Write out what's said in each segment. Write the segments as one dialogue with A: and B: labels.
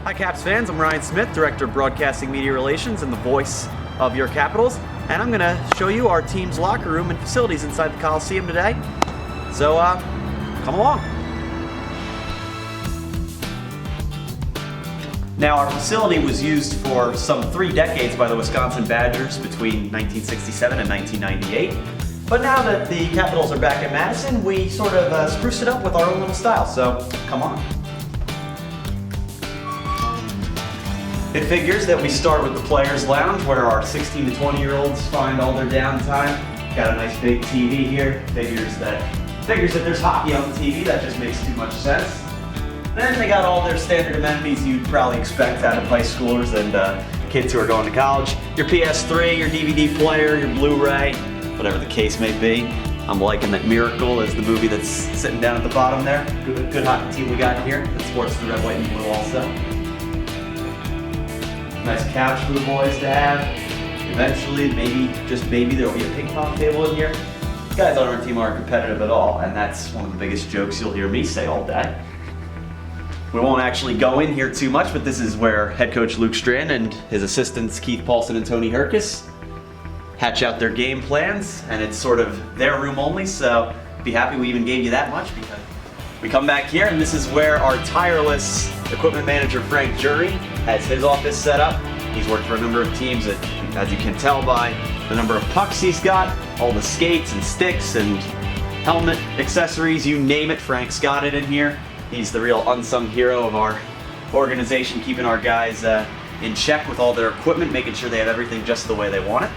A: Hi Caps fans, I'm Ryan Smith, Director of Broadcasting Media Relations and the voice of your Capitals, and I'm going to show you our team's locker room and facilities inside the Coliseum today. So, come along. Now, our facility was used for some 3 decades by the Wisconsin Badgers between 1967 and 1998. But now that the Capitals are back in Madison, we sort of spruced it up with our own little style, so come on. It figures that we start with the Players Lounge, where our 16 to 20-year-olds find all their downtime. Got a nice big TV here. Figures that there's hockey on the TV. That just makes too much sense. Then they got all their standard amenities you'd probably expect out of high schoolers and kids who are going to college. Your PS3, your DVD player, your Blu-ray, whatever the case may be. I'm liking that Miracle is the movie that's sitting down at the bottom there. Good hockey team we got here that sports the red, white, and blue also. Nice couch for the boys to have. Eventually, maybe there'll be a ping pong table in here. These guys on our team aren't competitive at all, and that's one of the biggest jokes you'll hear me say all day. We won't actually go in here too much, but this is where head coach Luke Strand and his assistants Keith Paulson and Tony Herkus hatch out their game plans, and it's sort of their room only, so be happy we even gave you that much, because we come back here and this is where our tireless equipment manager Frank Jury has his office set up. He's worked for a number of teams that, as you can tell by the number of pucks he's got, all the skates and sticks and helmet accessories, you name it, Frank's got it in here. He's the real unsung hero of our organization, keeping our guys in check with all their equipment, making sure they have everything just the way they want it.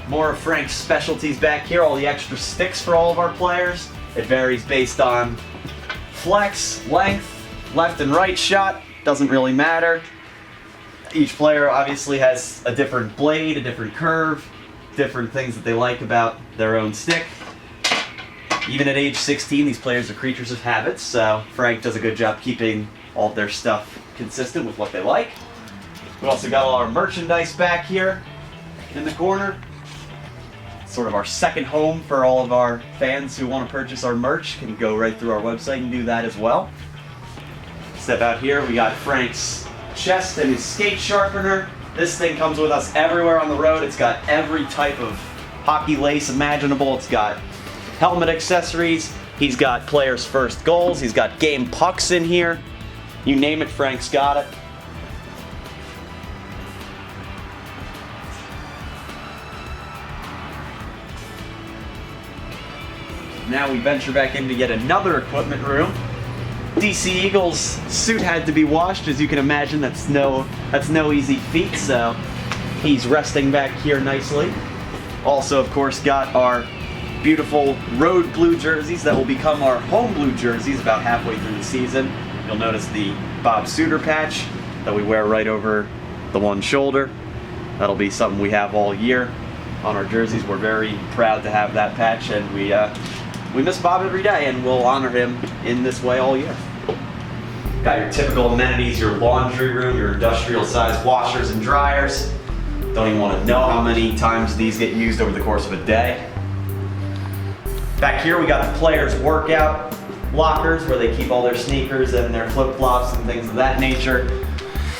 A: More of Frank's specialties back here, all the extra sticks for all of our players. It varies based on flex, length, left and right shot, doesn't really matter. Each player obviously has a different blade, a different curve, different things that they like about their own stick. Even at age 16, these players are creatures of habit, so Frank does a good job keeping all of their stuff consistent with what they like. We also got all our merchandise back here in the corner. Sort of our second home for all of our fans who want to purchase our merch. Can go right through our website and do that as well. Step out here, we got Frank's chest and his skate sharpener. This thing comes with us everywhere on the road. It's got every type of hockey lace imaginable. It's got helmet accessories. He's got players' first goals. He's got game pucks in here. You name it, Frank's got it. Now we venture back into yet another equipment room. DC Eagles' suit had to be washed. As you can imagine, that's no easy feat, so he's resting back here nicely. Also, of course, got our beautiful road blue jerseys that will become our home blue jerseys about halfway through the season. You'll notice the Bob Suter patch that we wear right over the one shoulder. That'll be something we have all year on our jerseys. We're very proud to have that patch, and we miss Bob every day, and we'll honor him in this way all year. Got your typical amenities, your laundry room, your industrial-sized washers and dryers. Don't even want to know how many times these get used over the course of a day. Back here, we got the players' workout lockers where they keep all their sneakers and their flip-flops and things of that nature.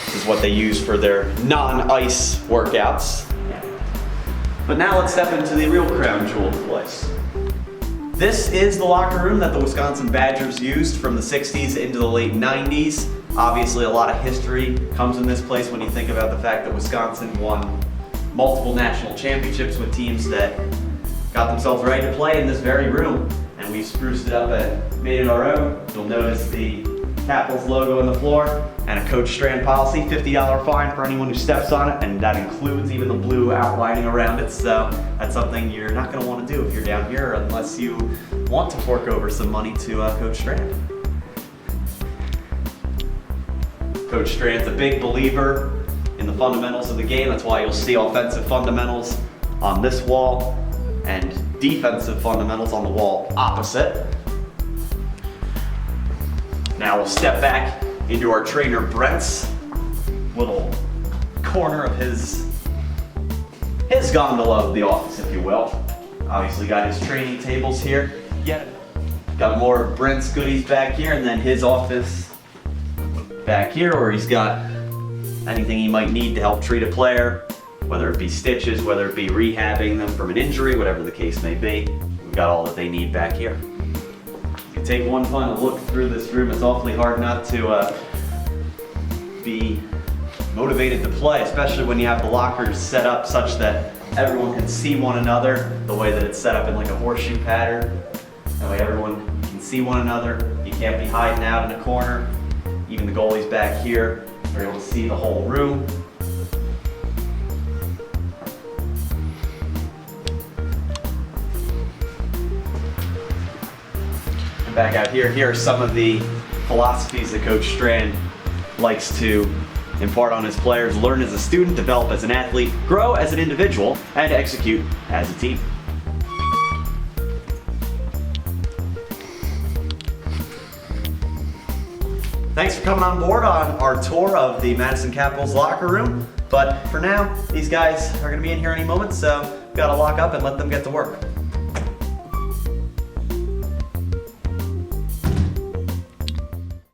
A: This is what they use for their non-ice workouts. But now let's step into the real crown jewel of the place. This is the locker room that the Wisconsin Badgers used from the 60s into the late 90s. Obviously, a lot of history comes in this place when you think about the fact that Wisconsin won multiple national championships with teams that got themselves ready to play in this very room. And we've spruced it up and made it our own. You'll notice the Capitals logo on the floor and a Coach Strand policy, $50 fine for anyone who steps on it, and that includes even the blue outlining around it, so that's something you're not going to want to do if you're down here unless you want to fork over some money to Coach Strand. Coach Strand's a big believer in the fundamentals of the game. That's why you'll see offensive fundamentals on this wall and defensive fundamentals on the wall opposite. Now we'll step back into our trainer Brent's little corner of his gondola of the office, if you will. Obviously got his training tables here. Yet Got more of Brent's goodies back here, and then his office back here where he's got anything he might need to help treat a player, whether it be stitches, whether it be rehabbing them from an injury, whatever the case may be. We've got all that they need back here. You can take one final look through this room. It's awfully hard not to be motivated to play, especially when you have the lockers set up such that everyone can see one another, the way that it's set up in like a horseshoe pattern. That way everyone can see one another. You can't be hiding out in a corner. Even the goalies back here are able to see the whole room. And back out here, here are some of the philosophies that Coach Strand likes to impart on his players: learn as a student, develop as an athlete, grow as an individual, and execute as a team. Thanks for coming on board on our tour of the Madison Capitols locker room. But for now, these guys are going to be in here any moment, so we've got to lock up and let them get to work.